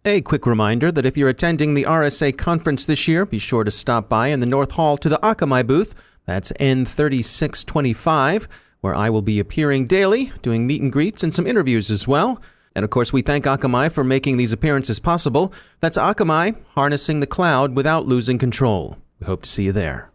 A quick reminder that if you're attending the RSA conference this year, be sure to stop by in the North Hall to the Akamai booth. That's N3625, where I will be appearing daily, doing meet and greets and some interviews as well. And of course, we thank Akamai for making these appearances possible. That's Akamai, harnessing the cloud without losing control. We hope to see you there.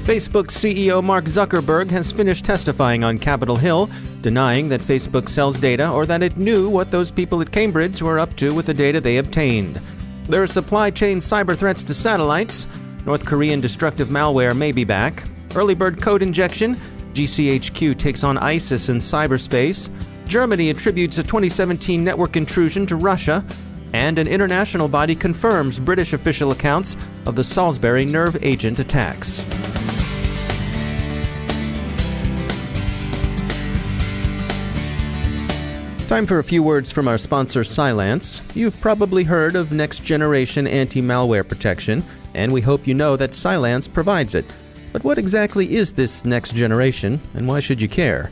Facebook CEO Mark Zuckerberg has finished testifying on Capitol Hill, denying that Facebook sells data or that it knew what those people at Cambridge were up to with the data they obtained. There are supply chain cyber threats to satellites. North Korean destructive malware may be back. Early bird code injection. GCHQ takes on ISIS in cyberspace. Germany attributes a 2017 network intrusion to Russia. And an international body confirms British official accounts of the Salisbury nerve agent attacks. Time for a few words from our sponsor, Cylance. You've probably heard of next-generation anti-malware protection, and we hope you know that Cylance provides it. But what exactly is this next generation, and why should you care?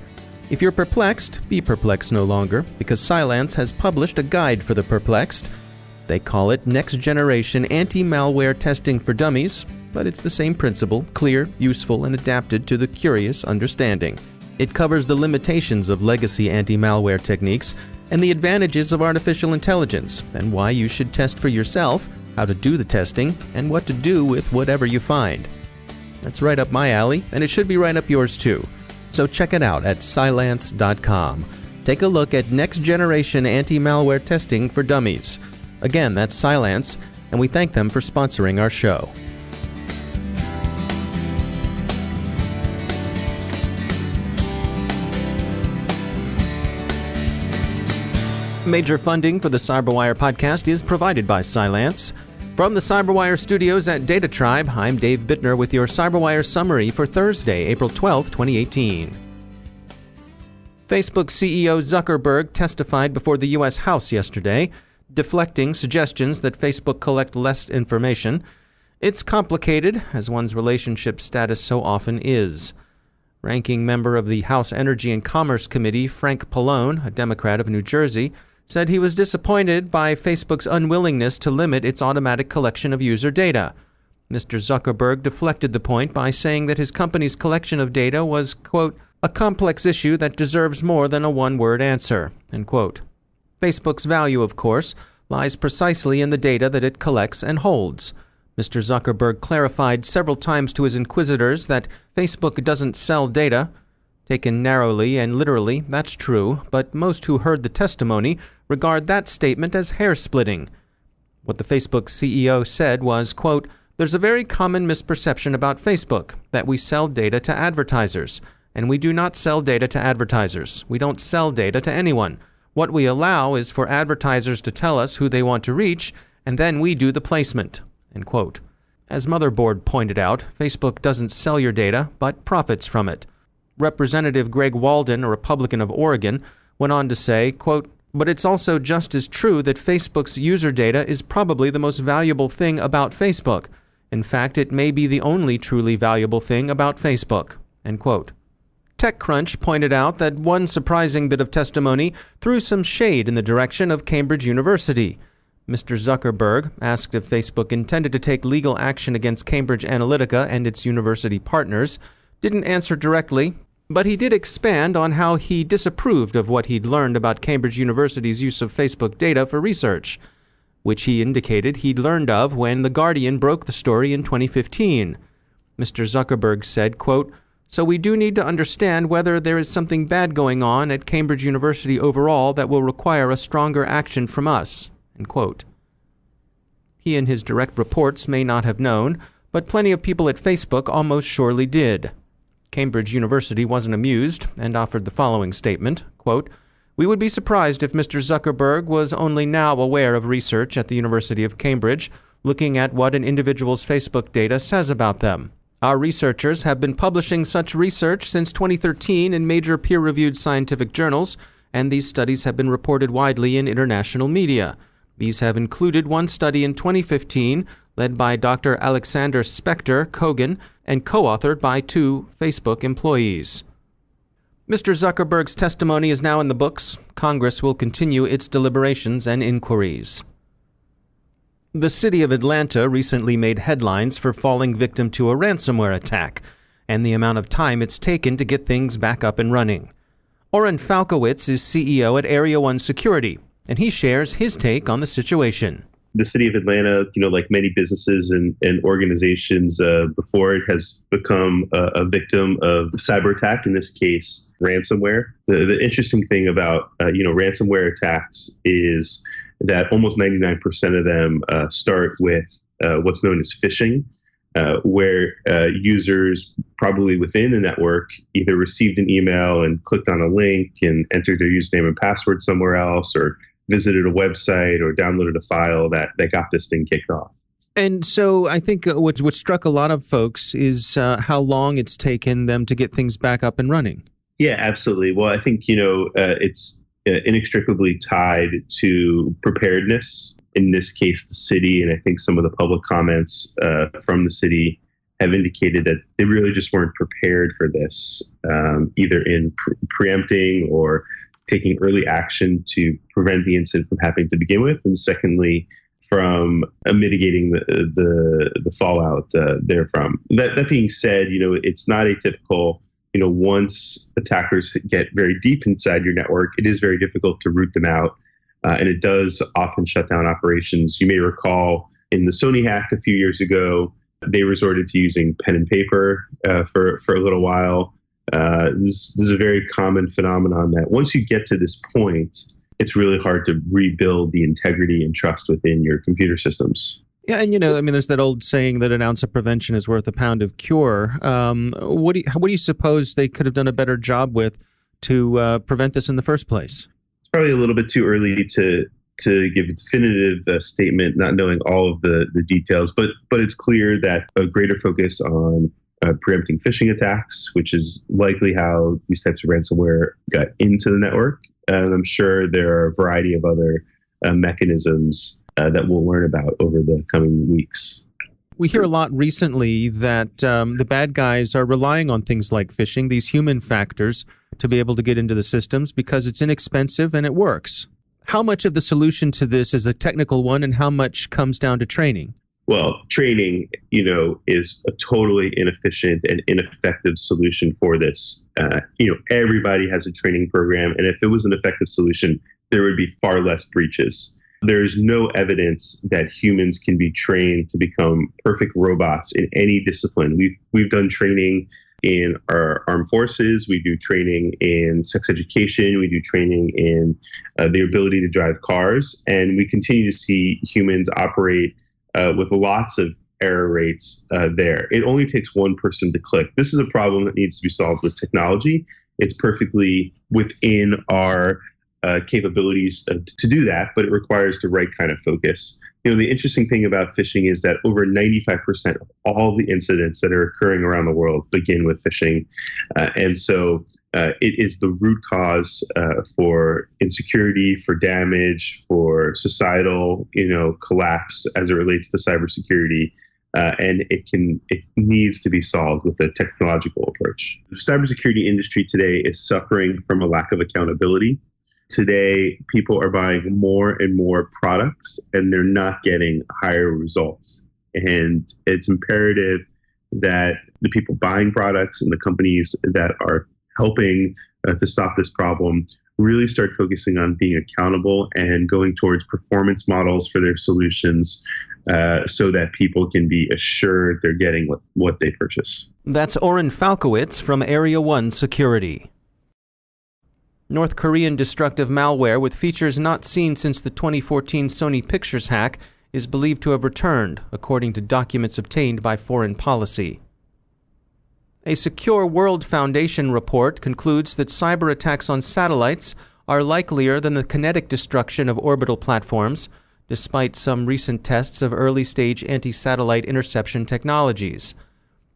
If you're perplexed, be perplexed no longer, because Cylance has published a guide for the perplexed. They call it Next-Generation Anti-Malware Testing for Dummies, but it's the same principle, clear, useful, and adapted to the curious understanding. It covers the limitations of legacy anti-malware techniques and the advantages of artificial intelligence, and why you should test for yourself, how to do the testing, and what to do with whatever you find. That's right up my alley, and it should be right up yours too. So check it out at Cylance.com. Take a look at next-generation anti-malware testing for dummies. Again, that's Cylance, and we thank them for sponsoring our show. Major funding for the CyberWire podcast is provided by Cylance. From the CyberWire studios at Data Tribe, I'm Dave Bittner with your CyberWire summary for Thursday, April 12, 2018. Facebook CEO Zuckerberg testified before the U.S. House yesterday, deflecting suggestions that Facebook collect less information. It's complicated, as one's relationship status so often is. Ranking member of the House Energy and Commerce Committee, Frank Pullin, a Democrat of New Jersey, said he was disappointed by Facebook's unwillingness to limit its automatic collection of user data. Mr. Zuckerberg deflected the point by saying that his company's collection of data was, quote, a complex issue that deserves more than a one-word answer, end quote. Facebook's value, of course, lies precisely in the data that it collects and holds. Mr. Zuckerberg clarified several times to his inquisitors that Facebook doesn't sell data. Taken narrowly and literally, that's true, but most who heard the testimony regard that statement as hair-splitting. What the Facebook CEO said was, quote, there's a very common misperception about Facebook, that we sell data to advertisers. And we do not sell data to advertisers. We don't sell data to anyone. What we allow is for advertisers to tell us who they want to reach, and then we do the placement, end quote. As Motherboard pointed out, Facebook doesn't sell your data, but profits from it. Representative Greg Walden, a Republican of Oregon, went on to say, quote, but it's also just as true that Facebook's user data is probably the most valuable thing about Facebook. In fact, it may be the only truly valuable thing about Facebook, end quote. TechCrunch pointed out that one surprising bit of testimony threw some shade in the direction of Cambridge University. Mr. Zuckerberg, asked if Facebook intended to take legal action against Cambridge Analytica and its university partners, didn't answer directly, but he did expand on how he disapproved of what he'd learned about Cambridge University's use of Facebook data for research, which he indicated he'd learned of when The Guardian broke the story in 2015. Mr. Zuckerberg said, quote, so we do need to understand whether there is something bad going on at Cambridge University overall that will require a stronger action from us, end quote. He and his direct reports may not have known, but plenty of people at Facebook almost surely did. Cambridge University wasn't amused and offered the following statement, quote, we would be surprised if Mr. Zuckerberg was only now aware of research at the University of Cambridge looking at what an individual's Facebook data says about them. Our researchers have been publishing such research since 2013 in major peer-reviewed scientific journals, and these studies have been reported widely in international media. These have included one study in 2015 led by Dr. Alexander Spector Kogan and co-authored by 2 Facebook employees. Mr. Zuckerberg's testimony is now in the books. Congress will continue its deliberations and inquiries. The city of Atlanta recently made headlines for falling victim to a ransomware attack and the amount of time it's taken to get things back up and running. Oren Falkowitz is CEO at Area 1 Security, and he shares his take on the situation. The city of Atlanta, like many businesses and organizations before it, has become a victim of cyber attack, in this case, ransomware. The interesting thing about, ransomware attacks is that almost 99% of them start with what's known as phishing, where users probably within the network either received an email and clicked on a link and entered their username and password somewhere else, or visited a website or downloaded a file that got this thing kicked off. And so I think what struck a lot of folks is how long it's taken them to get things back up and running. Yeah, absolutely. Well, I think, it's inextricably tied to preparedness. In this case, the city, and I think some of the public comments from the city have indicated that they really just weren't prepared for this, either in preempting or taking early action to prevent the incident from happening to begin with, and secondly, from mitigating the fallout therefrom. That being said, it's not atypical. Once attackers get very deep inside your network, it is very difficult to root them out, and it does often shut down operations. You may recall in the Sony hack a few years ago, they resorted to using pen and paper for a little while. This is a very common phenomenon that once you get to this point, it's really hard to rebuild the integrity and trust within your computer systems. Yeah, and there's that old saying that an ounce of prevention is worth a pound of cure. What do you suppose they could have done a better job with to prevent this in the first place? It's probably a little bit too early to give a definitive statement, not knowing all of the details, but it's clear that a greater focus on preempting phishing attacks, which is likely how these types of ransomware got into the network. And I'm sure there are a variety of other mechanisms that we'll learn about over the coming weeks. We hear a lot recently that the bad guys are relying on things like phishing, these human factors, to be able to get into the systems because it's inexpensive and it works. How much of the solution to this is a technical one, and how much comes down to training? Well, training, is a totally inefficient and ineffective solution for this. Everybody has a training program, and if it was an effective solution, there would be far less breaches. There's no evidence that humans can be trained to become perfect robots in any discipline. We've done training in our armed forces. We do training in sex education. We do training in the ability to drive cars, and we continue to see humans operate with lots of error rates there. It only takes one person to click. This is a problem that needs to be solved with technology. It's perfectly within our capabilities to do that, but it requires the right kind of focus. The interesting thing about phishing is that over 95% of all the incidents that are occurring around the world begin with phishing. And so it is the root cause for insecurity, for damage, for societal, collapse as it relates to cybersecurity. And it needs to be solved with a technological approach. The cybersecurity industry today is suffering from a lack of accountability. Today, people are buying more and more products, and they're not getting higher results. And it's imperative that the people buying products and the companies that are helping to stop this problem really start focusing on being accountable and going towards performance models for their solutions so that people can be assured they're getting what they purchase. That's Oren Falkowitz from Area 1 Security. North Korean destructive malware with features not seen since the 2014 Sony Pictures hack is believed to have returned, according to documents obtained by Foreign Policy. A Secure World Foundation report concludes that cyber attacks on satellites are likelier than the kinetic destruction of orbital platforms, despite some recent tests of early-stage anti-satellite interception technologies.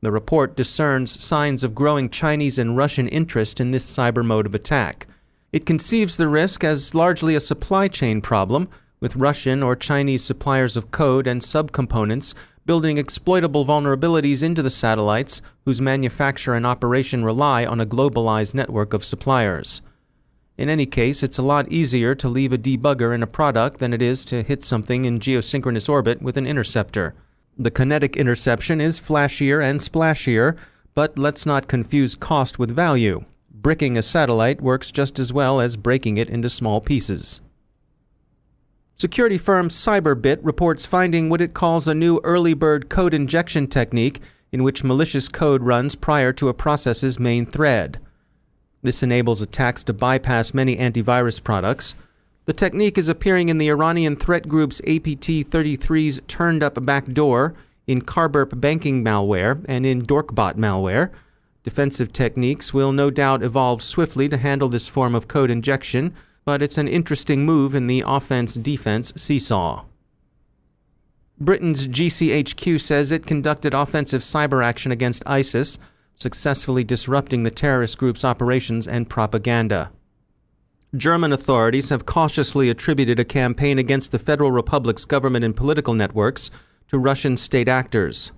The report discerns signs of growing Chinese and Russian interest in this cyber mode of attack. It conceives the risk as largely a supply chain problem, with Russian or Chinese suppliers of code and subcomponents building exploitable vulnerabilities into the satellites whose manufacture and operation rely on a globalized network of suppliers. In any case, it's a lot easier to leave a debugger in a product than it is to hit something in geosynchronous orbit with an interceptor. The kinetic interception is flashier and splashier, but let's not confuse cost with value. Bricking a satellite works just as well as breaking it into small pieces. Security firm Cyberbit reports finding what it calls a new early bird code injection technique in which malicious code runs prior to a process's main thread. This enables attacks to bypass many antivirus products. The technique is appearing in the Iranian threat group's APT-33's turned-up backdoor, in Carburp banking malware, and in Dorkbot malware. Defensive techniques will no doubt evolve swiftly to handle this form of code injection, but it's an interesting move in the offense-defense seesaw. Britain's GCHQ says it conducted offensive cyber action against ISIS, successfully disrupting the terrorist group's operations and propaganda. German authorities have cautiously attributed a campaign against the Federal Republic's government and political networks to Russian state actors.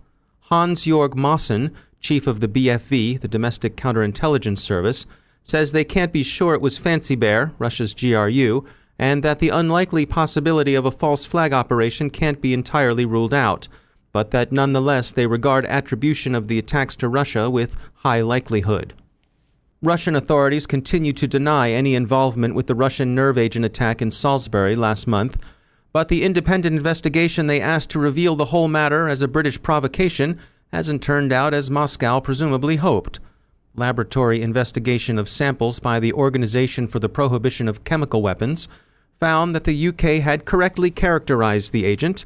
Hans-Jörg Maassen, chief of the BFV, the Domestic Counterintelligence Service, says they can't be sure it was Fancy Bear, Russia's GRU, and that the unlikely possibility of a false flag operation can't be entirely ruled out, but that nonetheless they regard attribution of the attacks to Russia with high likelihood. Russian authorities continue to deny any involvement with the Russian nerve agent attack in Salisbury last month, but the independent investigation they asked to reveal the whole matter as a British provocation hasn't turned out as Moscow presumably hoped. Laboratory investigation of samples by the Organization for the Prohibition of Chemical Weapons found that the UK had correctly characterized the agent.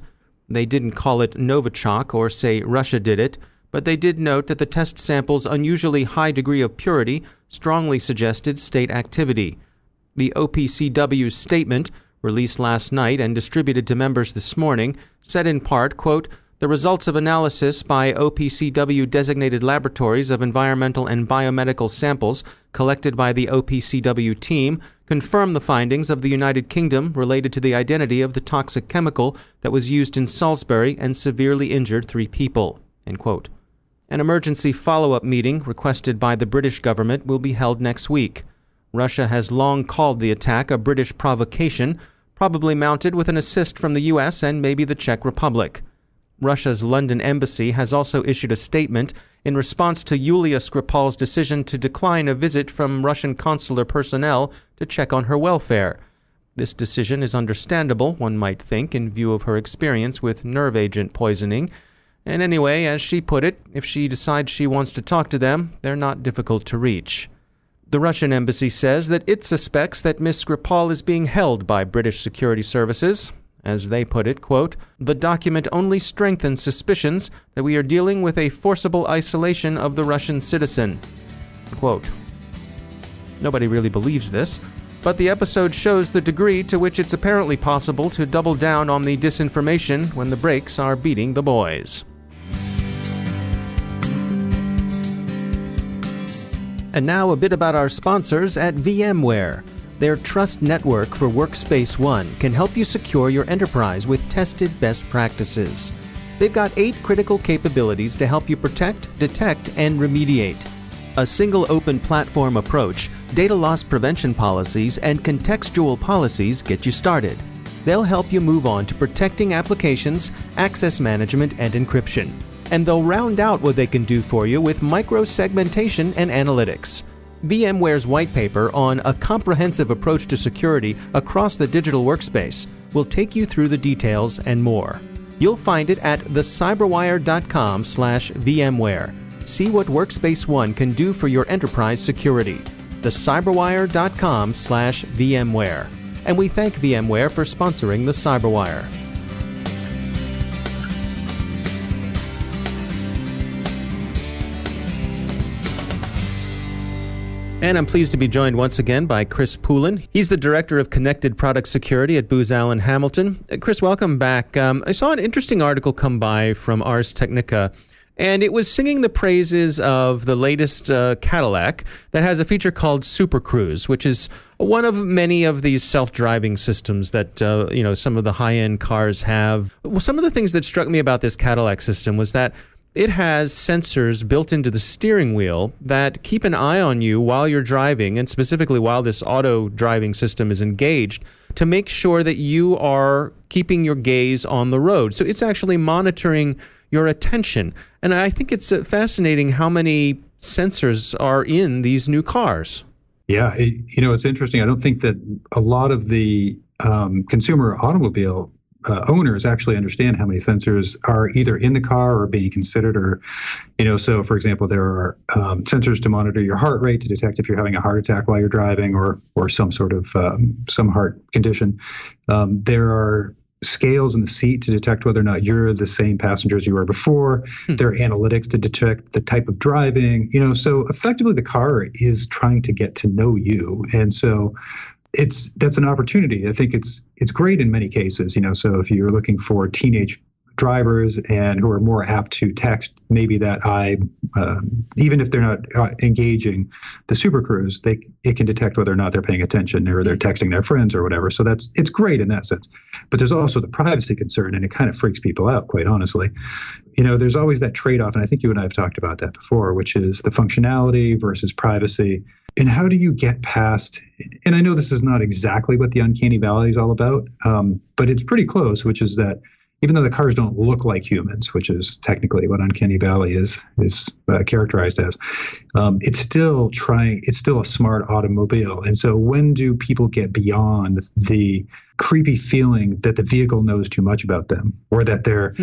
They didn't call it Novichok or say Russia did it, but they did note that the test sample's unusually high degree of purity strongly suggested state activity. The OPCW's statement, released last night and distributed to members this morning, said in part, quote, "The results of analysis by OPCW-designated laboratories of environmental and biomedical samples collected by the OPCW team confirm the findings of the United Kingdom related to the identity of the toxic chemical that was used in Salisbury and severely injured 3 people." End quote. An emergency follow-up meeting requested by the British government will be held next week. Russia has long called the attack a British provocation, probably mounted with an assist from the US and maybe the Czech Republic. Russia's London embassy has also issued a statement in response to Yulia Skripal's decision to decline a visit from Russian consular personnel to check on her welfare. This decision is understandable, one might think, in view of her experience with nerve agent poisoning. And anyway, as she put it, if she decides she wants to talk to them, they're not difficult to reach. The Russian embassy says that it suspects that Ms. Skripal is being held by British security services. As they put it, quote, "The document only strengthens suspicions that we are dealing with a forcible isolation of the Russian citizen." Quote. Nobody really believes this, but the episode shows the degree to which it's apparently possible to double down on the disinformation when the brakes are beating the boys. And now a bit about our sponsors at VMware. Their trust network for Workspace ONE can help you secure your enterprise with tested best practices. They've got 8 critical capabilities to help you protect, detect, and remediate. A single open platform approach, data loss prevention policies, and contextual policies get you started. They'll help you move on to protecting applications, access management, and encryption. And they'll round out what they can do for you with micro-segmentation and analytics. VMware's white paper on a comprehensive approach to security across the digital workspace will take you through the details and more. You'll find it at thecyberwire.com/VMware. See what Workspace ONE can do for your enterprise security. thecyberwire.com/VMware. And we thank VMware for sponsoring the Cyberwire. And I'm pleased to be joined once again by Chris Pullin. He's the Director of Connected Product Security at Booz Allen Hamilton. Chris, welcome back. I saw an interesting article come by from Ars Technica, and it was singing the praises of the latest Cadillac that has a feature called Super Cruise, which is one of many of these self-driving systems that some of the high-end cars have. Well, some of the things that struck me about this Cadillac system was that it has sensors built into the steering wheel that keep an eye on you while you're driving, and specifically while this auto driving system is engaged, to make sure that you are keeping your gaze on the road. So it's actually monitoring your attention. And I think it's fascinating how many sensors are in these new cars. Yeah, it's interesting. I don't think that a lot of the consumer automobile owners actually understand how many sensors are either in the car or being considered, or, so for example, there are sensors to monitor your heart rate to detect if you're having a heart attack while you're driving or some sort of some heart condition. There are scales in the seat to detect whether or not you're the same passenger as you were before. There are analytics to detect the type of driving, so effectively the car is trying to get to know you. And so that's an opportunity. I think it's great in many cases, so if you're looking for teenage drivers and who are more apt to text, maybe that even if they're not engaging the Super Cruise, it can detect whether or not they're paying attention or they're texting their friends or whatever. So it's great in that sense. But there's also the privacy concern, and it kind of freaks people out, quite honestly. There's always that trade-off, and I think you and I have talked about that before, which is the functionality versus privacy. And how do you get past, and I know this is not exactly what the uncanny valley is all about, but it's pretty close, which is that even though the cars don't look like humans, which is technically what uncanny valley is characterized as, it's still a smart automobile. And so when do people get beyond the creepy feeling that the vehicle knows too much about them, or that their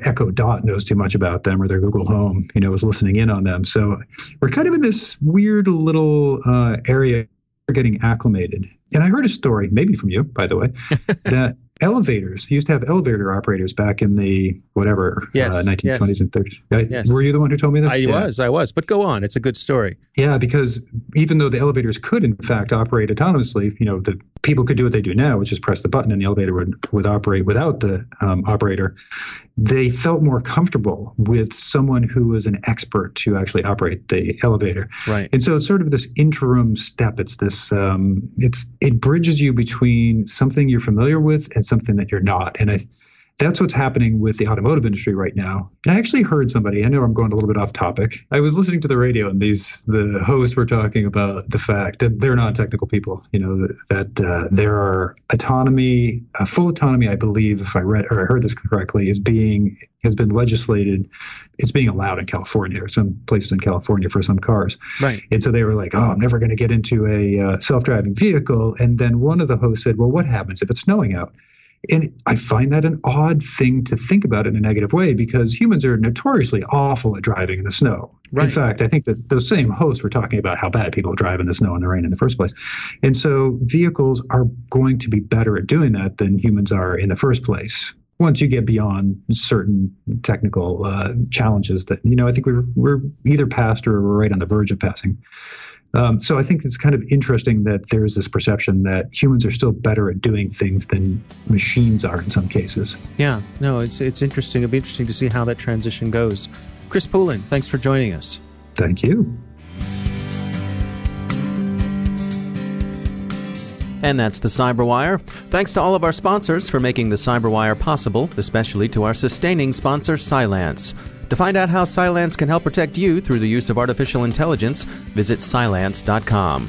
Echo Dot knows too much about them, or their Google Home, is listening in on them? So we're kind of in this weird little area. We're getting acclimated. And I heard a story, maybe from you, by the way, that elevators used to have elevator operators back in the 1920s and 30s. Yes. Were you the one who told me this? I was. But go on. It's a good story. Yeah, because even though the elevators could, in fact, operate autonomously, the people could do what they do now, which is press the button and the elevator would operate without the operator. They felt more comfortable with someone who was an expert to actually operate the elevator. Right. And so it's sort of this interim step. It's this, it bridges you between something you're familiar with and something that you're not. And that's what's happening with the automotive industry right now. And I actually heard somebody, I know I'm going a little bit off topic. I was listening to the radio and the hosts were talking about the fact that they're non-technical people, that there are autonomy, full autonomy, I believe, if I heard this correctly, has been legislated. It's being allowed in California or some places in California for some cars. Right. And so they were like, I'm never going to get into a self-driving vehicle. And then one of the hosts said, well, what happens if it's snowing out? And I find that an odd thing to think about in a negative way, because humans are notoriously awful at driving in the snow. Right. In fact, I think that those same hosts were talking about how bad people drive in the snow and the rain in the first place. And so vehicles are going to be better at doing that than humans are in the first place, once you get beyond certain technical challenges that, I think we're either past or we're right on the verge of passing. So I think it's kind of interesting that there's this perception that humans are still better at doing things than machines are in some cases. Yeah, no, it's interesting. It'll be interesting to see how that transition goes. Chris Pullin, thanks for joining us. Thank you. And that's the Cyberwire. Thanks to all of our sponsors for making the Cyberwire possible, especially to our sustaining sponsor, Cylance. To find out how Cylance can help protect you through the use of artificial intelligence, visit Cylance.com.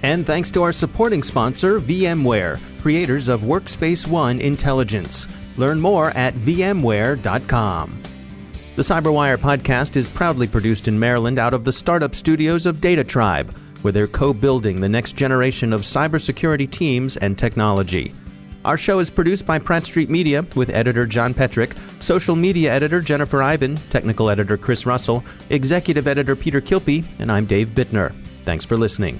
And thanks to our supporting sponsor, VMware, creators of Workspace ONE Intelligence. Learn more at VMware.com. The Cyberwire podcast is proudly produced in Maryland out of the startup studios of Data Tribe, where they're co-building the next generation of cybersecurity teams and technology. Our show is produced by Pratt Street Media with editor John Petrick, social media editor Jennifer Iben, technical editor Chris Russell, executive editor Peter Kilpie, and I'm Dave Bittner. Thanks for listening.